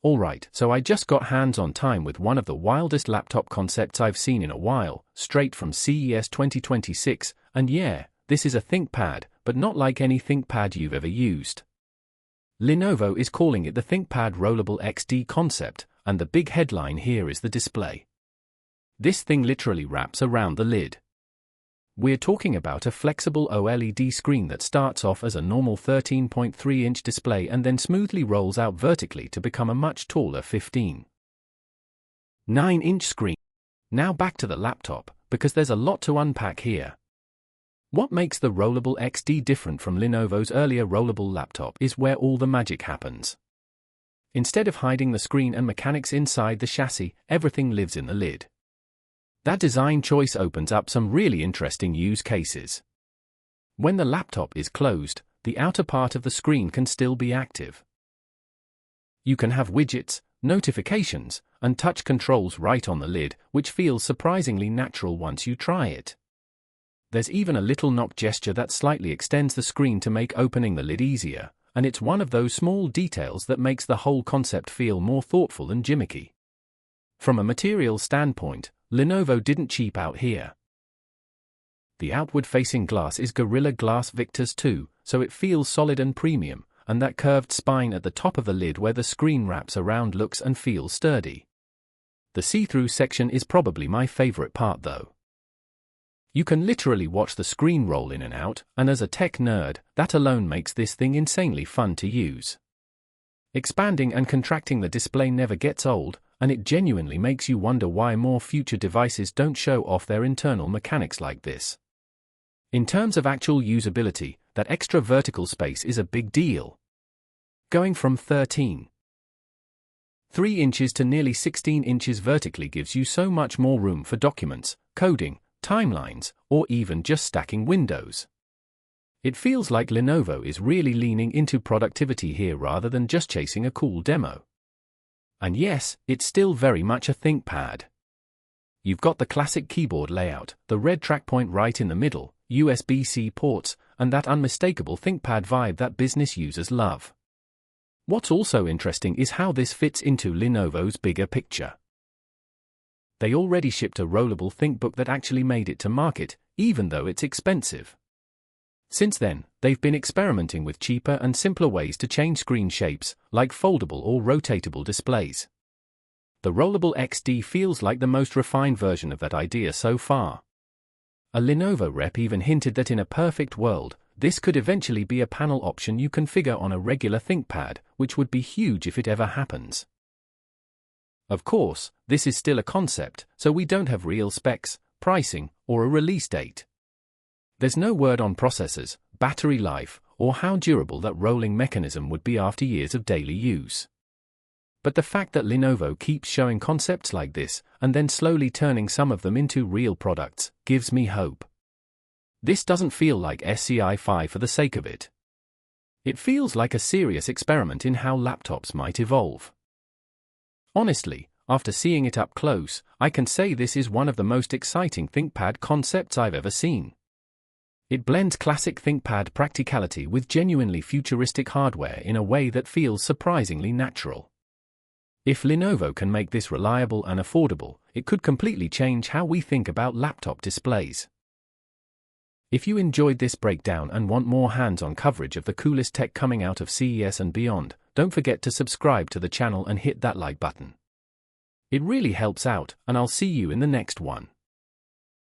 Alright, so I just got hands-on time with one of the wildest laptop concepts I've seen in a while, straight from CES 2026, and yeah, this is a ThinkPad, but not like any ThinkPad you've ever used. Lenovo is calling it the ThinkPad Rollable XD concept, and the big headline here is the display. This thing literally wraps around the lid. We're talking about a flexible OLED screen that starts off as a normal 13.3-inch display and then smoothly rolls out vertically to become a much taller 15.9-inch screen. Now back to the laptop, because there's a lot to unpack here. What makes the Rollable XD different from Lenovo's earlier rollable laptop is where all the magic happens. Instead of hiding the screen and mechanics inside the chassis, everything lives in the lid. That design choice opens up some really interesting use cases. When the laptop is closed, the outer part of the screen can still be active. You can have widgets, notifications, and touch controls right on the lid, which feels surprisingly natural once you try it. There's even a little knock gesture that slightly extends the screen to make opening the lid easier, and it's one of those small details that makes the whole concept feel more thoughtful and gimmicky. From a material standpoint, Lenovo didn't cheap out here. The outward-facing glass is Gorilla Glass Victus 2, so it feels solid and premium, and that curved spine at the top of the lid where the screen wraps around looks and feels sturdy. The see-through section is probably my favorite part though. You can literally watch the screen roll in and out, and as a tech nerd, that alone makes this thing insanely fun to use. Expanding and contracting the display never gets old, and it genuinely makes you wonder why more future devices don't show off their internal mechanics like this. In terms of actual usability, that extra vertical space is a big deal. Going from 13.3 inches to nearly 16 inches vertically gives you so much more room for documents, coding, timelines, or even just stacking windows. It feels like Lenovo is really leaning into productivity here rather than just chasing a cool demo. And yes, it's still very much a ThinkPad. You've got the classic keyboard layout, the red track point right in the middle, USB-C ports, and that unmistakable ThinkPad vibe that business users love. What's also interesting is how this fits into Lenovo's bigger picture. They already shipped a rollable ThinkBook that actually made it to market, even though it's expensive. Since then, they've been experimenting with cheaper and simpler ways to change screen shapes, like foldable or rotatable displays. The Rollable XD feels like the most refined version of that idea so far. A Lenovo rep even hinted that in a perfect world, this could eventually be a panel option you configure on a regular ThinkPad, which would be huge if it ever happens. Of course, this is still a concept, so we don't have real specs, pricing, or a release date. There's no word on processors, battery life, or how durable that rolling mechanism would be after years of daily use. But the fact that Lenovo keeps showing concepts like this, and then slowly turning some of them into real products, gives me hope. This doesn't feel like SCI-Fi for the sake of it. It feels like a serious experiment in how laptops might evolve. Honestly, after seeing it up close, I can say this is one of the most exciting ThinkPad concepts I've ever seen. It blends classic ThinkPad practicality with genuinely futuristic hardware in a way that feels surprisingly natural. If Lenovo can make this reliable and affordable, it could completely change how we think about laptop displays. If you enjoyed this breakdown and want more hands-on coverage of the coolest tech coming out of CES and beyond, don't forget to subscribe to the channel and hit that like button. It really helps out, and I'll see you in the next one.